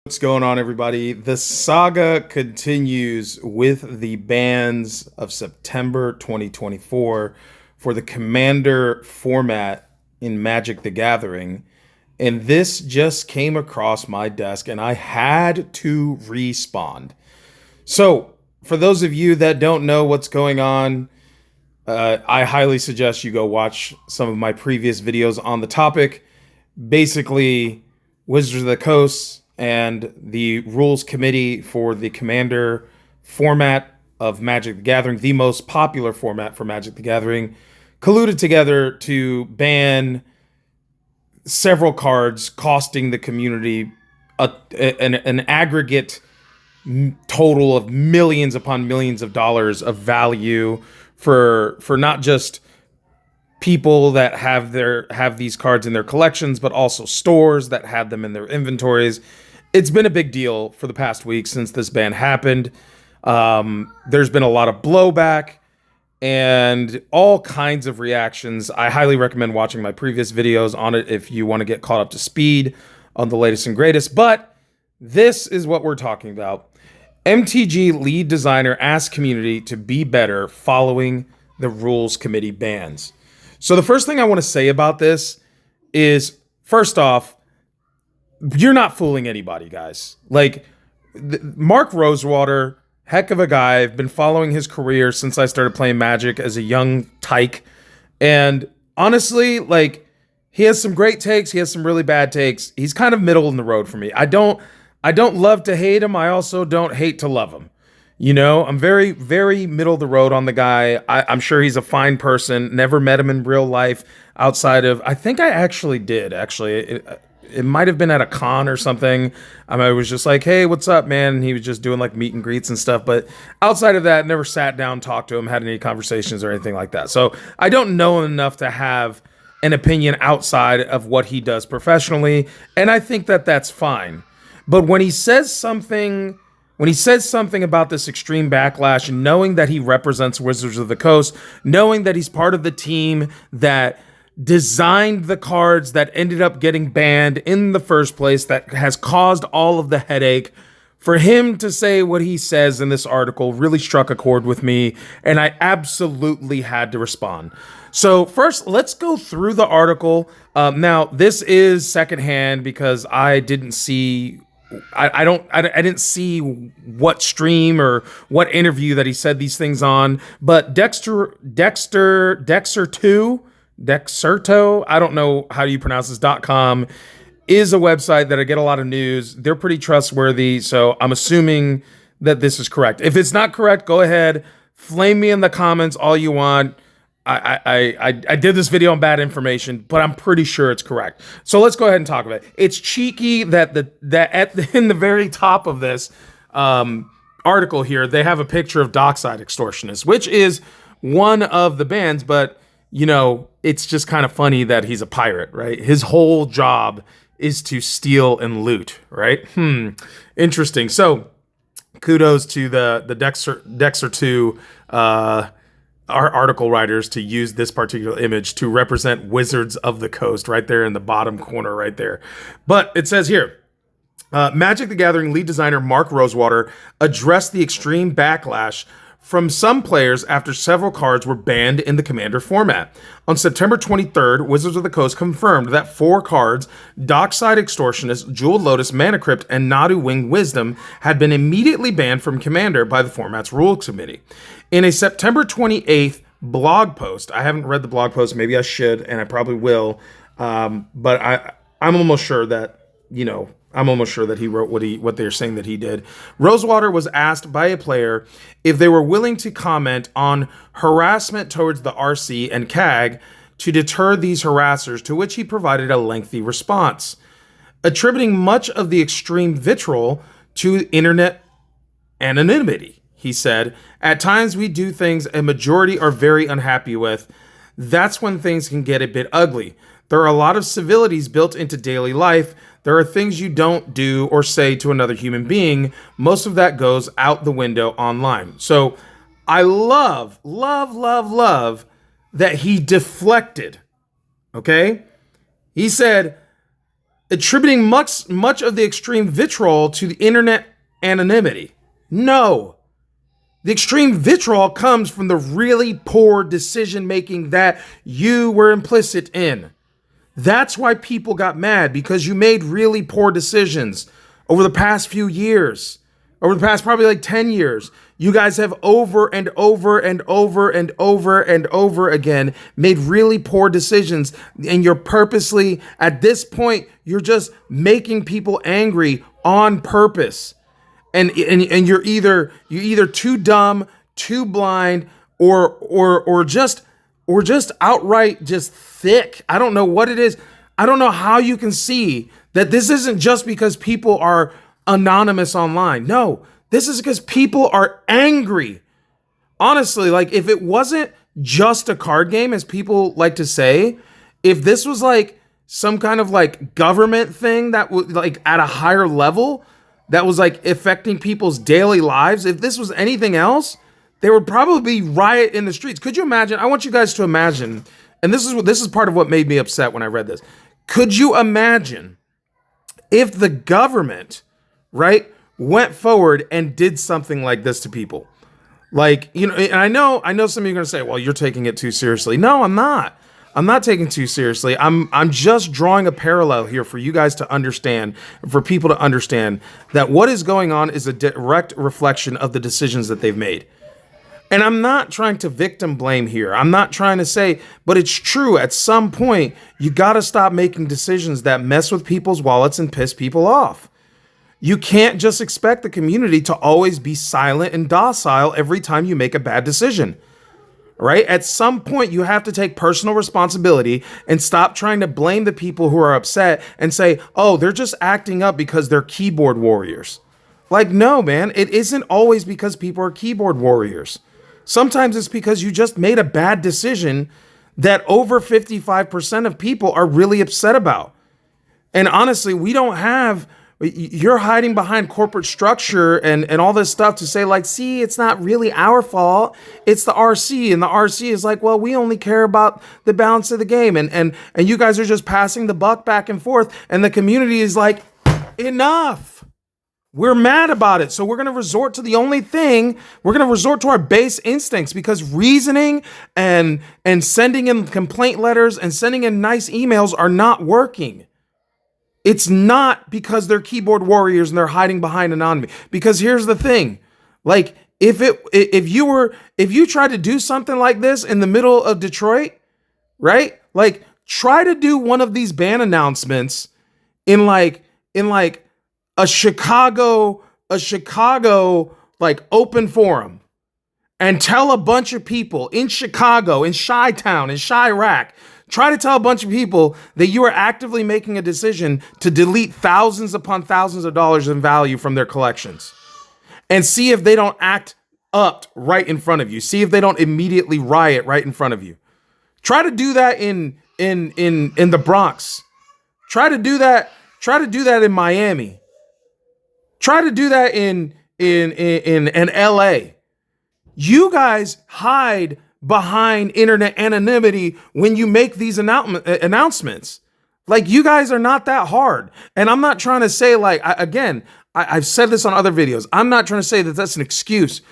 What's going on, everybody? The saga continues with the bans of September 2024 for the Commander format in Magic the Gathering. And this just came across my desk and I had to respond. So, for those of you that don't know what's going on, I highly suggest you go watch some of my previous videos on the topic. Basically, Wizards of the Coast and the rules committee for the Commander format of Magic the Gathering, the most popular format for Magic the Gathering, colluded together to ban several cards, costing the community an aggregate total of millions upon millions of dollars of value for not just people that have these cards in their collections, but also stores that have them in their inventories. It's been a big deal for the past week since this ban happened. There's been a lot of blowback and all kinds of reactions. I highly recommend watching my previous videos on it if you want to get caught up to speed on the latest and greatest. But this is what we're talking about. MTG lead designer asks community to be better following the rules committee bans. So the first thing I want to say about this is, first off, you're not fooling anybody, guys. Like, Mark Rosewater, heck of a guy. I've been following his career since I started playing Magic as a young tyke. And honestly, like, he has some great takes. He has some really bad takes. He's kind of middle in the road for me. I don't love to hate him. I also don't hate to love him. You know, I'm very, very middle of the road on the guy. I'm sure he's a fine person. Never met him in real life outside of, I think I actually did, actually. It might have been at a con or something. I was just like, hey, what's up, man? And he was just doing like meet and greets and stuff. But outside of that, never sat down, talked to him, had any conversations or anything like that. So I don't know enough to have an opinion outside of what he does professionally. And I think that that's fine. But when he says something about this extreme backlash, knowing that he represents Wizards of the Coast, knowing that he's part of the team that designed the cards that ended up getting banned in the first place, that has caused all of the headache, for him to say what he says in this article really struck a chord with me, and I absolutely had to respond. So first, let's go through the article. Now, this is secondhand because I didn't see... I didn't see what stream or what interview that he said these things on, but Dexterto, I don't know how you pronounce this, .com is a website that I get a lot of news. They're pretty trustworthy, so I'm assuming that this is correct. If it's not correct, go ahead, flame me in the comments all you want. I did this video on bad information, but I'm pretty sure it's correct. So let's go ahead and talk about it. It's cheeky that in the very top of this article here, they have a picture of dockside extortionists, which is one of the bans, but you know, it's just kind of funny that he's a pirate, right? His whole job is to steal and loot, right? Interesting. So kudos to the Dexter 2 our article writers to use this particular image to represent Wizards of the Coast right there in the bottom corner right there. But it says here, Magic the Gathering lead designer Mark Rosewater addressed the extreme backlash from some players after several cards were banned in the Commander format. On September 23rd, Wizards of the Coast confirmed that 4 cards, Dockside Extortionist, Jeweled Lotus, Mana Crypt, and Nadu Winged Wisdom, had been immediately banned from Commander by the format's rules committee. In a September 28th blog post, I haven't read the blog post, maybe I should, and I probably will, but I'm almost sure that, he wrote what they're saying that he did. Rosewater was asked by a player if they were willing to comment on harassment towards the RC and CAG to deter these harassers, to which he provided a lengthy response, attributing much of the extreme vitriol to internet anonymity. He said, "At times we do things a majority are very unhappy with. That's when things can get a bit ugly. There are a lot of civilities built into daily life. There are things you don't do or say to another human being. Most of that goes out the window online." So I love that he deflected. Okay? He said, attributing much of the extreme vitriol to the internet anonymity. No. The extreme vitriol comes from the really poor decision making that you were implicit in. That's why people got mad, because you made really poor decisions over the past few years, over the past probably like 10 years. You guys have over and over and over and over and over again made really poor decisions. And you're purposely, at this point, you're just making people angry on purpose. And you're either too dumb, too blind, or just outright just thick. I don't know what it is. I don't know how you can see that this isn't just because people are anonymous online. No, this is because people are angry. Honestly, like if it wasn't just a card game, as people like to say, if this was like some kind of like government thing that was like at a higher level, that was like affecting people's daily lives, if this was anything else, there would probably riot in the streets. Could you imagine? I want you guys to imagine, and this is part of what made me upset when I read this. Could you imagine if the government, right, went forward and did something like this to people? Like, you know, and I know some of you are going to say, well, you're taking it too seriously. No, I'm not. I'm not taking it too seriously. I'm just drawing a parallel here for you guys to understand, for people to understand that what is going on is a direct reflection of the decisions that they've made. And I'm not trying to victim blame here. I'm not trying to say, but it's true. At some point, you got to stop making decisions that mess with people's wallets and piss people off. You can't just expect the community to always be silent and docile every time you make a bad decision, right? At some point, you have to take personal responsibility and stop trying to blame the people who are upset and say, oh, they're just acting up because they're keyboard warriors. Like, no, man, it isn't always because people are keyboard warriors. Sometimes it's because you just made a bad decision that over 55% of people are really upset about. And honestly, you're hiding behind corporate structure and all this stuff to say like, see, it's not really our fault. It's the RC. And the RC is like, well, we only care about the balance of the game. And you guys are just passing the buck back and forth. And the community is like, enough. We're mad about it. So we're going to resort to our base instincts, because reasoning and sending in complaint letters and sending in nice emails are not working. It's not because they're keyboard warriors and they're hiding behind anonymity. Because here's the thing, like if you tried to do something like this in the middle of Detroit, right? Like try to do one of these ban announcements in like a Chicago like open forum, and tell a bunch of people in Chicago, in Chi-Town, in Chirac, try to tell a bunch of people that you are actively making a decision to delete thousands upon thousands of dollars in value from their collections, and see if they don't act up right in front of you. See if they don't immediately riot right in front of you. Try to do that in the Bronx. Try to do that in Miami. Try to do that in LA. You guys hide behind internet anonymity when you make these announcements. Like, you guys are not that hard. And I'm not trying to say, like, I've said this on other videos. I'm not trying to say that that's an excuse,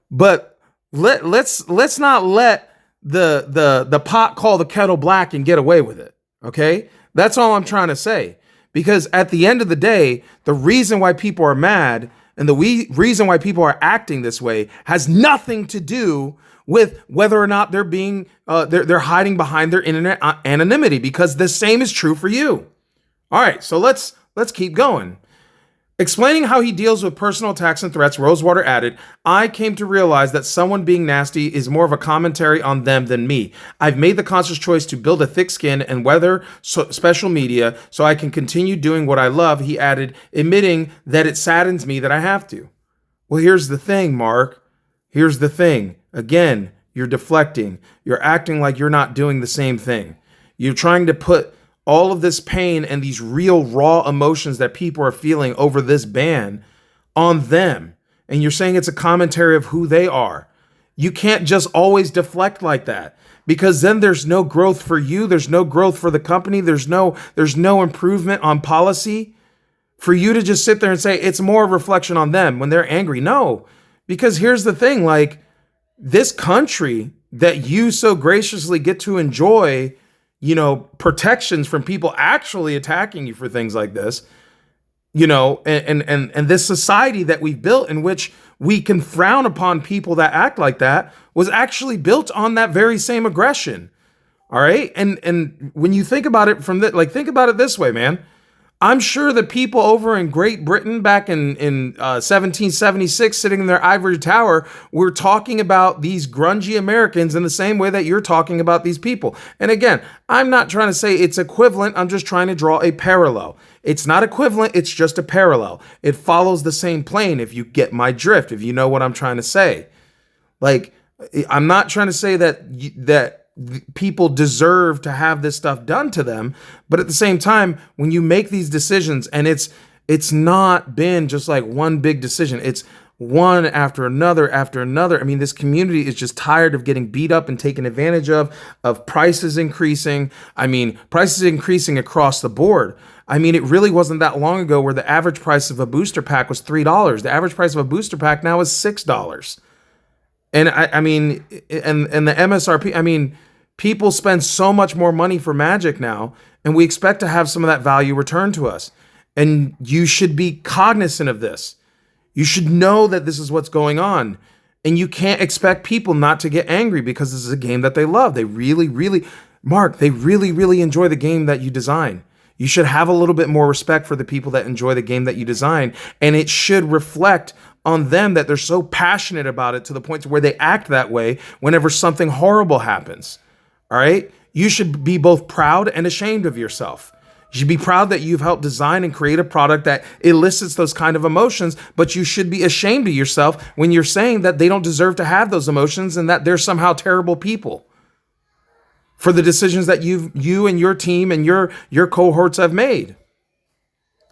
but let's not let the pot call the kettle black and get away with it. Okay? That's all I'm trying to say. Because at the end of the day, the reason why people are mad and the reason why people are acting this way has nothing to do with whether or not they're being they're hiding behind their internet anonymity, because the same is true for you. All right, so let's keep going. Explaining how he deals with personal attacks and threats, Rosewater added, I came to realize that someone being nasty is more of a commentary on them than me. I've made the conscious choice to build a thick skin and weather special media so I can continue doing what I love, he added, admitting that it saddens me that I have to. Well, here's the thing, Mark. Here's the thing. Again, you're deflecting. You're acting like you're not doing the same thing. You're trying to put all of this pain and these real raw emotions that people are feeling over this ban on them. And you're saying it's a commentary of who they are. You can't just always deflect like that, because then there's no growth for you. There's no growth for the company. There's no improvement on policy. For you to just sit there and say it's more a reflection on them when they're angry. No, because here's the thing, like this country that you so graciously get to enjoy, protections from people actually attacking you for things like this, and this society that we've built in which we can frown upon people that act like that was actually built on that very same aggression. All right. And when you think about it think about it this way, man. I'm sure the people over in Great Britain back in 1776, sitting in their ivory tower, were talking about these grungy Americans in the same way that you're talking about these people. And again, I'm not trying to say it's equivalent. I'm just trying to draw a parallel. It's not equivalent. It's just a parallel. It follows the same plane. If you get my drift, if you know what I'm trying to say, like, I'm not trying to say that people deserve to have this stuff done to them. But at the same time, when you make these decisions, and it's not been just like one big decision, it's one after another after another. I mean, this community is just tired of getting beat up and taken advantage of prices increasing. I mean, prices increasing across the board. I mean, it really wasn't that long ago where the average price of a booster pack was $3. The average price of a booster pack now is $6. And I mean, and the MSRP, I mean, people spend so much more money for Magic now, and we expect to have some of that value returned to us. And you should be cognizant of this. You should know that this is what's going on. And you can't expect people not to get angry because this is a game that they love. They really, really, Mark, they really, really enjoy the game that you design. You should have a little bit more respect for the people that enjoy the game that you design. And it should reflect on them that they're so passionate about it to the point to where they act that way whenever something horrible happens. All right? You should be both proud and ashamed of yourself. You should be proud that you've helped design and create a product that elicits those kind of emotions, but you should be ashamed of yourself when you're saying that they don't deserve to have those emotions and that they're somehow terrible people for the decisions that you and your team and your cohorts have made.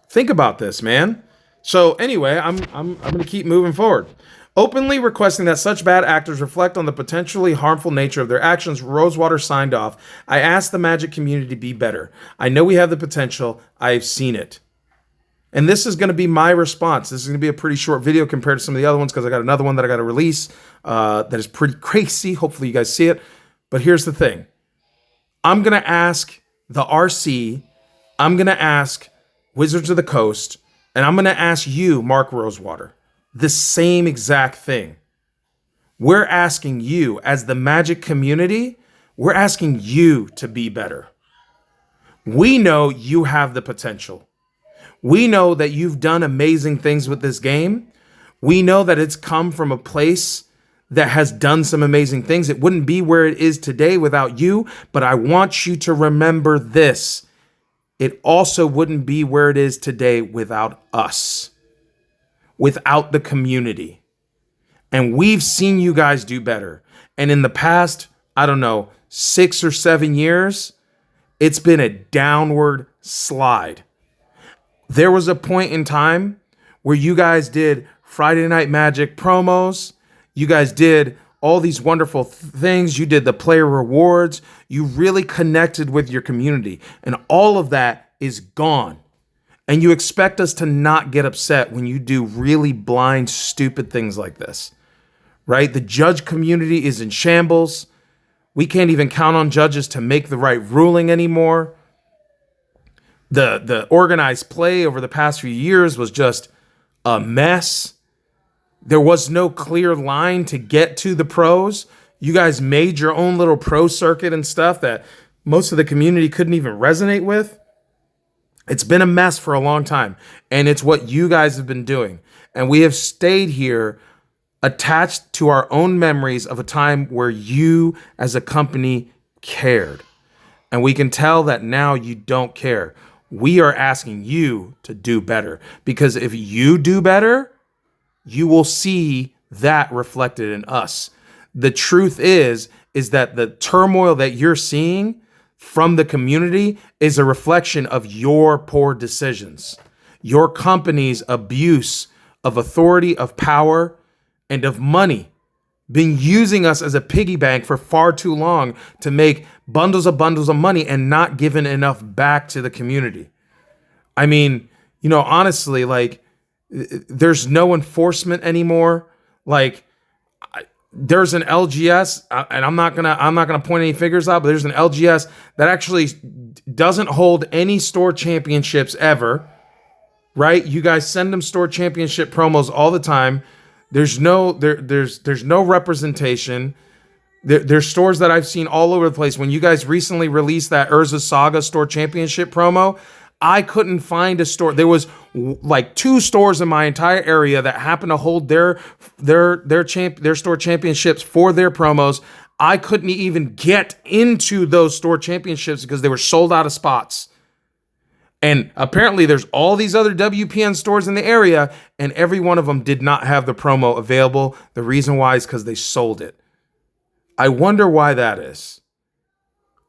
Think about this, man. So anyway, I'm going to keep moving forward. Openly requesting that such bad actors reflect on the potentially harmful nature of their actions, Rosewater signed off. I asked the Magic community to be better. I know we have the potential. I've seen it. And this is going to be my response. This is going to be a pretty short video compared to some of the other ones because I got another one that I got to release that is pretty crazy. Hopefully you guys see it. But here's the thing. I'm going to ask the RC. I'm going to ask Wizards of the Coast. And I'm going to ask you, Mark Rosewater, the same exact thing. We're asking you, as the Magic community, we're asking you to be better. We know you have the potential. We know that you've done amazing things with this game. We know that it's come from a place that has done some amazing things. It wouldn't be where it is today without you, but I want you to remember this. It also wouldn't be where it is today without us, without the community. And we've seen you guys do better. And in the past, 6 or 7 years, it's been a downward slide. There was a point in time where you guys did Friday Night Magic promos. You guys did all these wonderful things. You did the player rewards. You really connected with your community. And all of that is gone. And you expect us to not get upset when you do really blind, stupid things like this, right? The judge community is in shambles. We can't even count on judges to make the right ruling anymore. The organized play over the past few years was just a mess. There was no clear line to get to the pros. You guys made your own little pro circuit and stuff that most of the community couldn't even resonate with. It's been a mess for a long time, and it's what you guys have been doing. And we have stayed here attached to our own memories of a time where you as a company cared. And we can tell that now you don't care. We are asking you to do better, because if you do better, you will see that reflected in us. The truth is that the turmoil that you're seeing from the community is a reflection of your poor decisions, your company's abuse of authority, of power, and of money been using us as a piggy bank for far too long to make bundles of money and not giving enough back to the community. I mean, honestly, like, there's no enforcement anymore. Like, there's an LGS, and I'm not gonna point any figures out, but there's an LGS that actually doesn't hold any store championships ever. Right? You guys send them store championship promos all the time. There's no representation. There's stores that I've seen all over the place. When you guys recently released that Urza Saga store championship promo, I couldn't find a store. There was like 2 stores in my entire area that happened to hold their store championships for their promos. I couldn't even get into those store championships because they were sold out of spots. And apparently there's all these other WPN stores in the area, and every one of them did not have the promo available. The reason why is because they sold it. I wonder why that is.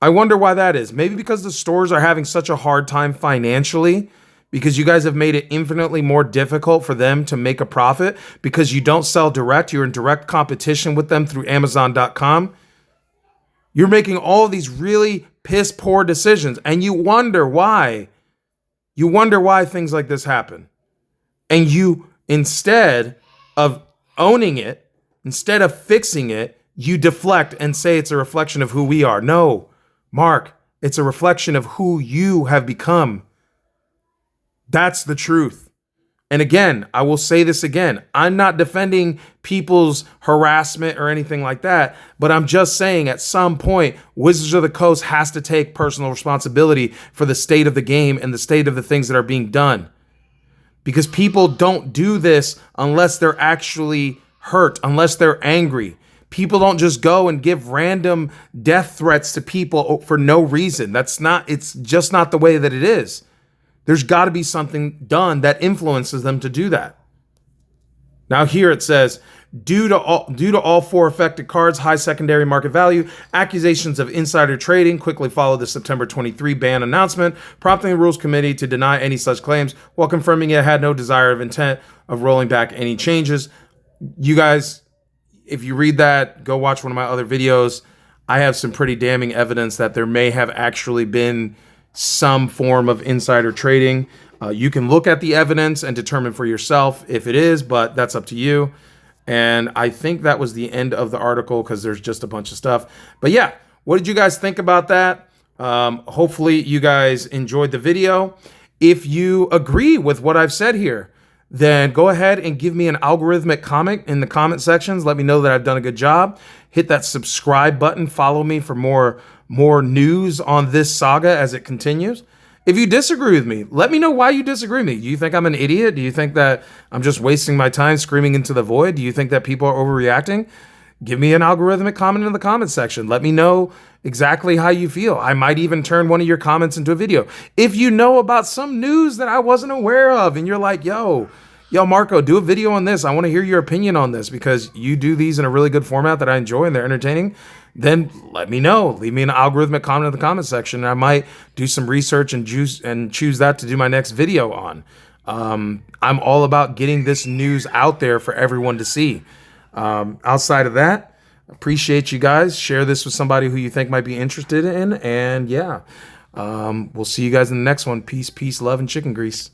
Maybe because the stores are having such a hard time financially, because you guys have made it infinitely more difficult for them to make a profit because you don't sell direct. You're in direct competition with them through Amazon.com. You're making all of these really piss poor decisions, and you wonder why. You wonder why things like this happen. And you, instead of owning it, instead of fixing it, you deflect and say it's a reflection of who we are. No, Mark, it's a reflection of who you have become. That's the truth. And again, I will say this again. I'm not defending people's harassment or anything like that, but I'm just saying at some point, Wizards of the Coast has to take personal responsibility for the state of the game and the state of the things that are being done. Because people don't do this unless they're actually hurt, unless they're angry. People don't just go and give random death threats to people for no reason. It's just not the way that it is. There's got to be something done that influences them to do that. Now here it says, due to all 4 affected cards, high secondary market value, accusations of insider trading quickly followed the September 23 ban announcement, prompting the Rules Committee to deny any such claims while confirming it had no desire of intent of rolling back any changes. You guys, if you read that, go watch one of my other videos. I have some pretty damning evidence that there may have actually been some form of insider trading. You can look at the evidence and determine for yourself if it is, but that's up to you. And I think that was the end of the article because there's just a bunch of stuff. But yeah, what did you guys think about that? Hopefully you guys enjoyed the video. If you agree with what I've said here, then go ahead and give me an algorithmic comment in the comment sections. Let me know that I've done a good job. Hit that subscribe button. Follow me for more news on this saga as it continues. If you disagree with me, let me know why you disagree with me. Do you think I'm an idiot? Do you think that I'm just wasting my time screaming into the void? Do you think that people are overreacting? Give me an algorithmic comment in the comment section. Let me know exactly how you feel. I might even turn one of your comments into a video. If you know about some news that I wasn't aware of and you're like, yo, Marco, do a video on this. I want to hear your opinion on this because you do these in a really good format that I enjoy and they're entertaining. Then let me know. Leave me an algorithmic comment in the comment section. And I might do some research and choose that to do my next video on. I'm all about getting this news out there for everyone to see. Outside of that, appreciate you guys. Share this with somebody who you think might be interested in. And yeah, we'll see you guys in the next one. Peace, love, and chicken grease.